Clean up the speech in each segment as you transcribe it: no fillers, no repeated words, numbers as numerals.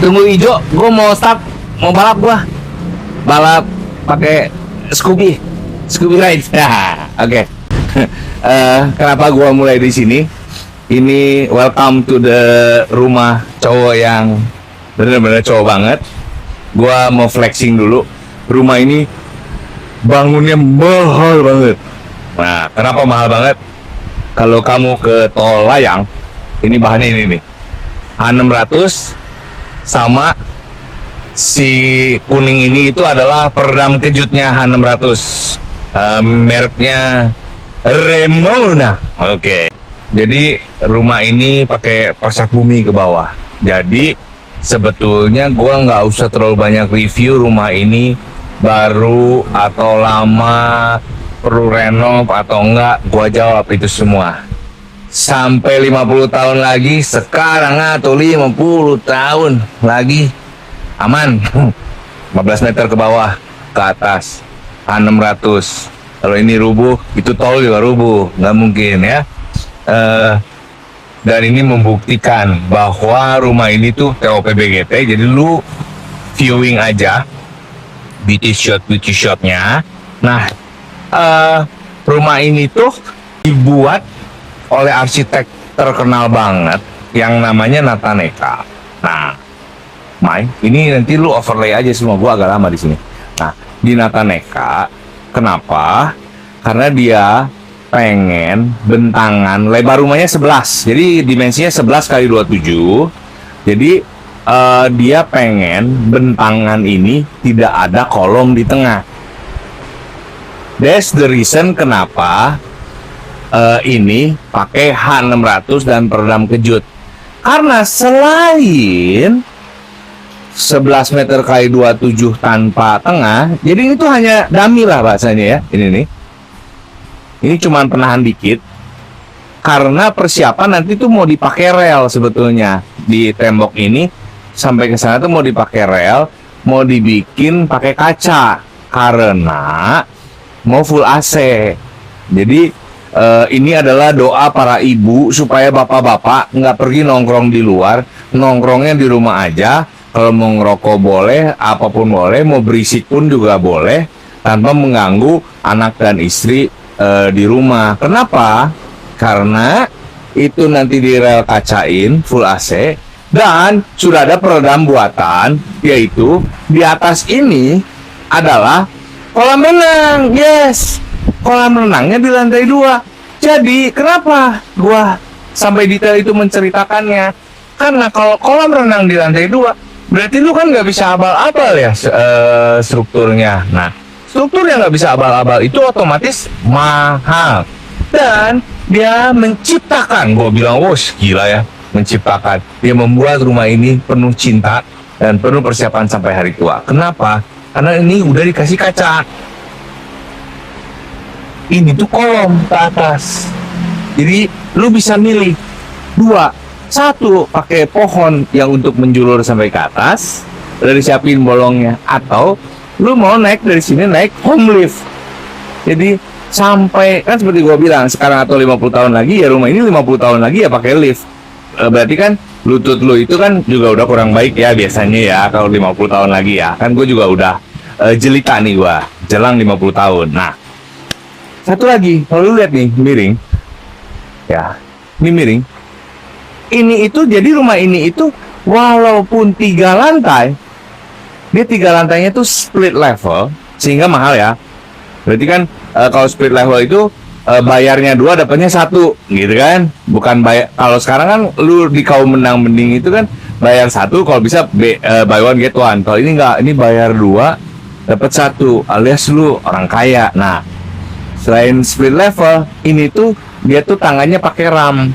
tunggu hijau, gue mau start, mau balap gue. Balap pakai Scooby Ride. Oke. Kenapa gue mulai di sini? Ini welcome to the rumah cowok yang bener-bener cowok banget. Gue mau flexing dulu. Rumah ini bangunnya mahal banget. Nah, kenapa mahal banget? Kalau kamu ke Tol Layang, ini bahannya ini nih, H600 sama si kuning ini itu adalah peredam kejutnya H600, mereknya Remona. Oke. Jadi rumah ini pakai pasak bumi ke bawah. Jadi sebetulnya gua nggak usah terlalu banyak review rumah ini baru atau lama, perlu renov atau enggak, gua jawab itu semua. Sampai 50 tahun lagi, sekarang atau 50 tahun lagi, aman. 15 meter ke bawah, ke atas, H600. Kalau ini rubuh, itu tol juga rubuh, nggak mungkin ya. Dan ini membuktikan bahwa rumah ini tuh TOP BGT, jadi lu viewing aja beauty shotnya. Nah, rumah ini tuh dibuat oleh arsitek terkenal banget yang namanya Nataneka. Nah, ini nanti lu overlay aja semua, gua agak lama di sini. Nah, di Nataneka, kenapa? Karena dia pengen bentangan lebar rumahnya 11. Jadi dimensinya 11 kali 27. Jadi dia pengen bentangan ini tidak ada kolom di tengah. That's the reason kenapa ini pakai H600 dan peredam kejut. Karena selain 11 meter kali 27 tanpa tengah, jadi ini tuh hanya dummy lah bahasanya ya. Ini nih. Ini cuman penahan dikit. Karena persiapan nanti tuh mau dipakai rel sebetulnya. Di tembok ini sampai ke sana tuh mau dipakai rel, mau dibikin pakai kaca karena mau full AC. Jadi ini adalah doa para ibu supaya bapak-bapak nggak pergi nongkrong di luar, nongkrongnya di rumah aja. Kalau mau ngerokok boleh, apapun boleh, mau berisik pun juga boleh, tanpa mengganggu anak dan istri di rumah. Kenapa? Karena itu nanti di rel kacain full AC dan sudah ada peredam buatan, yaitu di atas ini adalah kolam renang. Yes, kolam renangnya di lantai 2. Jadi kenapa gua sampai detail itu menceritakannya? Karena kalau kolam renang di lantai 2, berarti lu kan nggak bisa abal-abal ya strukturnya. Nah, struktur yang nggak bisa abal-abal itu otomatis mahal. Dan dia menciptakan, gue bilang, wos gila ya, menciptakan. Dia membuat rumah ini penuh cinta dan penuh persiapan sampai hari tua. Kenapa? Karena ini udah dikasih kaca. Ini tuh kolom ke atas. Jadi lu bisa milih 2. 1 pakai pohon yang untuk menjulur sampai ke atas, udah disiapin bolongnya, atau lu mau naik dari sini, naik home lift. Jadi sampai, kan seperti gua bilang, sekarang atau 50 tahun lagi ya rumah ini 50 tahun lagi ya pakai lift. Berarti kan lutut lu itu kan juga udah kurang baik ya biasanya ya kalau 50 tahun lagi ya. Kan gue juga udah jelita nih, gua jelang 50 tahun. Nah, satu lagi, kalau lu lihat nih miring ya, ini miring. Ini itu, jadi rumah ini itu walaupun 3 lantai, dia 3 lantainya tuh split level, sehingga mahal ya. Berarti kan kalau split level itu bayarnya 2, dapatnya 1, gitu kan? Bukan bayar, kalau sekarang kan lu di kaum menang mending itu kan bayar 1, kalau bisa buy one get one. Kalau ini enggak, ini bayar 2, dapat 1, alias lu orang kaya. Nah, selain split level, ini tuh dia tuh tangannya pakai ram.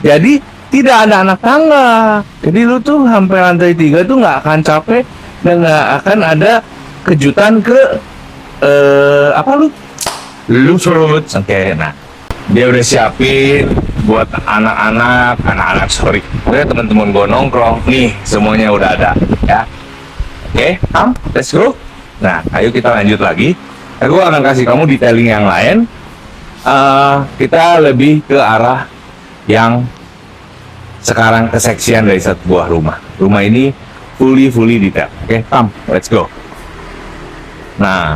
Jadi tidak ada anak tangga. Jadi lu tuh sampai lantai 3 tuh nggak akan capek dan nggak akan ada kejutan ke apa lu surut. Oke, nah dia udah siapin buat anak-anak sorry, udah teman-teman gue nongkrong nih, semuanya udah ada ya. Oke, let's go. Nah, ayo kita lanjut lagi. Gue akan kasih kamu detailing yang lain. Kita lebih ke arah yang sekarang keseksian dari satu buah rumah. Rumah ini fully detail. Oke, come, let's go. Nah,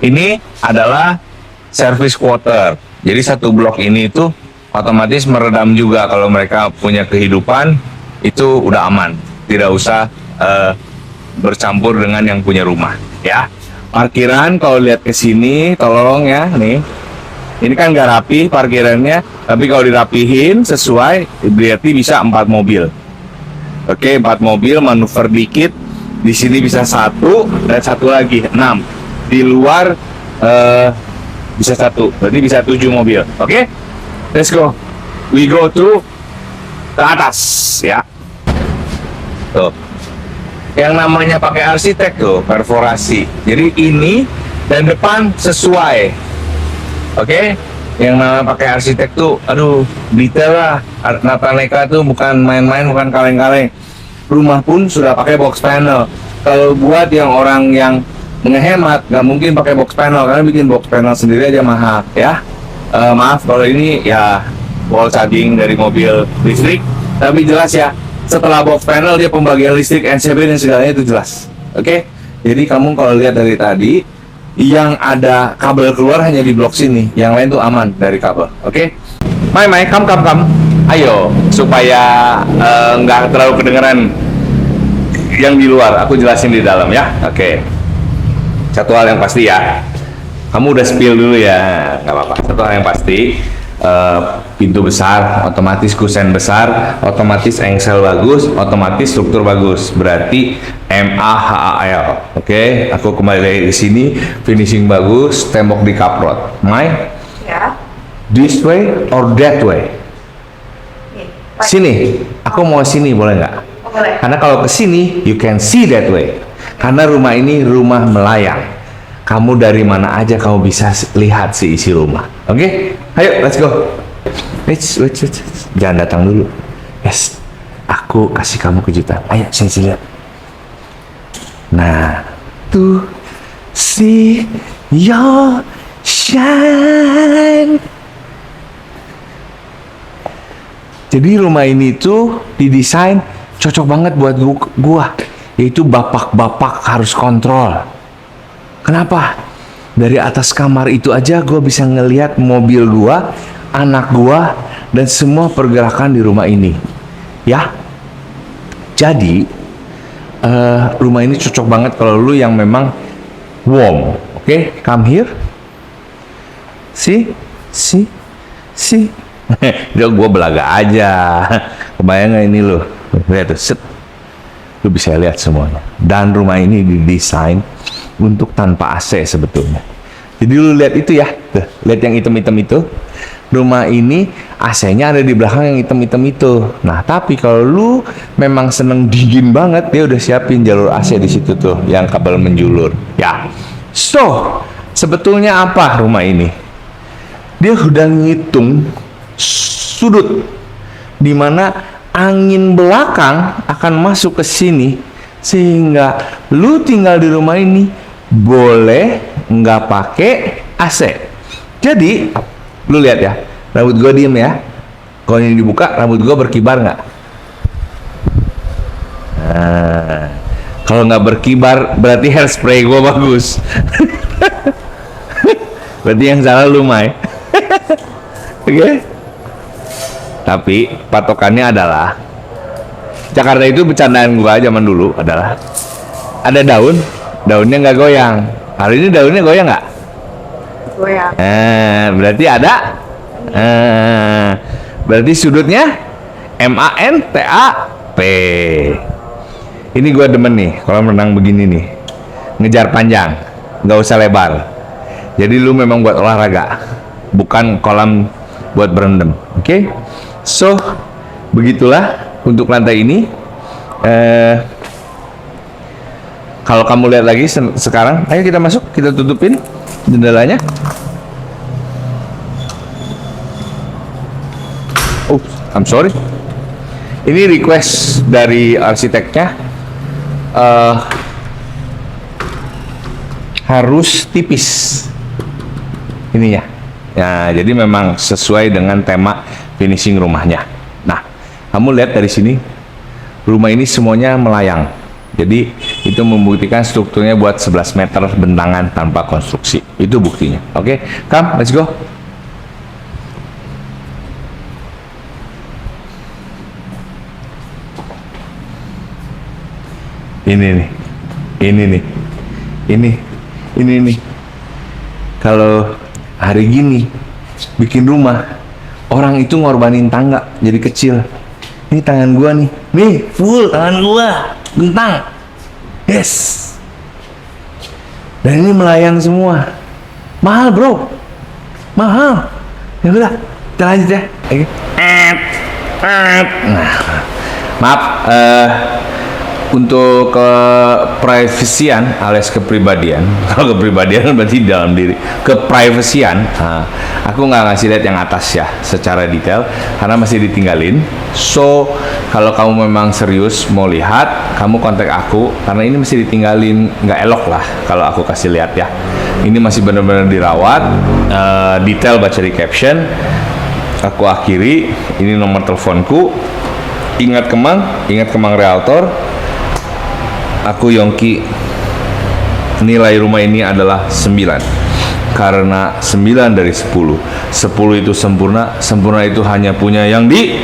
ini adalah service quarter. Jadi satu blok ini itu otomatis meredam juga kalau mereka punya kehidupan, itu udah aman. Tidak usah bercampur dengan yang punya rumah, ya. Parkiran kalau lihat ke sini, tolong ya, nih. Ini kan nggak rapi parkirannya, tapi kalau dirapihin sesuai, berarti bisa 4 mobil. Oke, 4 mobil, manuver dikit. Di sini bisa 1 dan 1 lagi, 6. Di luar bisa 1, berarti bisa 7 mobil. Oke, let's go. We go to ke atas, ya. Tuh. Yang namanya pakai arsitek tuh, perforasi. Jadi ini dan depan sesuai. Oke, yang namanya pakai arsitek tuh, aduh, detail lah. Nataneka tuh bukan main-main, bukan kaleng-kaleng. Rumah pun sudah pakai box panel. Kalau buat yang orang yang ngehemat, nggak mungkin pakai box panel karena bikin box panel sendiri aja mahal, ya. Maaf kalau ini ya wall charging dari mobil listrik, tapi jelas ya. Setelah box panel dia pembagian listrik, NCB dan segalanya itu jelas. Oke, jadi kamu kalau lihat dari tadi, yang ada kabel keluar hanya di blok sini, yang lain tuh aman dari kabel. Oke, Mai, come. Ayo, supaya nggak terlalu kedengeran yang di luar, aku jelasin di dalam ya. Oke, satu hal yang pasti ya, kamu udah spill dulu ya, nggak apa-apa. Satu hal yang pasti, pintu besar, otomatis kusen besar, otomatis engsel bagus, otomatis struktur bagus. Berarti MAHAL. Oke, aku kembali lagi ke sini, finishing bagus, tembok di kaprot. Mai? Ya. This way or that way? Sini. Aku mau sini, boleh nggak? Boleh. Karena kalau ke sini, you can see that way. Karena rumah ini rumah melayang. Kamu dari mana aja kamu bisa lihat si isi rumah. Oke? Ayo, let's go. Wait. Jangan datang dulu. Yes. Aku kasih kamu kejutan. Ayo, sini lihat. Nah, to see your shine. Jadi rumah ini tuh didesain cocok banget buat gua. Yaitu bapak-bapak harus kontrol. Kenapa? Dari atas kamar itu aja gue bisa ngelihat mobil gue, anak gue, dan semua pergerakan di rumah ini. Ya. Jadi, rumah ini cocok banget kalau lu yang memang warm. Oke, come here. See. Udah gue belaga aja. Kebayang gak ini lu? Lihat tuh, set. Lu bisa lihat semuanya. Dan rumah ini didesain untuk tanpa AC sebetulnya. Jadi lu lihat itu ya, tuh, lihat yang hitam-hitam itu. Rumah ini AC-nya ada di belakang yang hitam-hitam itu. Nah, tapi kalau lu memang seneng dingin banget, dia udah siapin jalur AC di situ tuh, yang kabel menjulur. Ya. So, sebetulnya apa rumah ini? Dia udah ngitung sudut di mana angin belakang akan masuk ke sini, sehingga lu tinggal di rumah ini boleh nggak pakai AC. Jadi lu lihat ya, rambut gue diem ya. Kalau ini dibuka, rambut gue berkibar nggak? Nah, kalau nggak berkibar berarti hairspray gue bagus. Berarti yang salah lu, Mai. Oke. Tapi patokannya adalah Jakarta itu bercandaan gua zaman dulu adalah ada daunnya nggak goyang. Hari ini daunnya goyang nggak? Goyang. Berarti ada. Berarti sudutnya MANTAP. Ini gua demen nih kalau renang begini nih, ngejar panjang, nggak usah lebar. Jadi lu memang buat olahraga, bukan kolam buat berendam. Oke? So, begitulah untuk lantai ini. Kalau kamu lihat lagi sekarang, ayo kita masuk, kita tutupin jendelanya. Oh, I'm sorry. Ini request dari arsiteknya, harus tipis ininya. Ya, jadi memang sesuai dengan tema finishing rumahnya. Nah, kamu lihat dari sini, rumah ini semuanya melayang. Jadi itu membuktikan strukturnya buat 11 meter bentangan tanpa konstruksi. Itu buktinya. Oke, come, let's go. Ini nih. Kalau hari gini bikin rumah, orang itu ngorbanin tangga jadi kecil. Ini tangan gua nih full tangan gua, bentang. Yes. Dan ini melayang semua. Mahal bro, mahal. Ya udah, kita lanjut ya. Oke. Nah, maaf. Untuk keprivasian alias kepribadian, kalau kepribadian berarti dalam diri, keprivasian, aku nggak ngasih lihat yang atas ya secara detail karena masih ditinggalin. So kalau kamu memang serius mau lihat, kamu kontak aku karena ini masih ditinggalin, nggak elok lah kalau aku kasih lihat ya. Ini masih benar-benar dirawat, detail baca di caption. Aku akhiri, ini nomor teleponku. Ingat Kemang Realtor. Aku Yongki, nilai rumah ini adalah 9 karena 9 dari 10 itu sempurna itu hanya punya yang di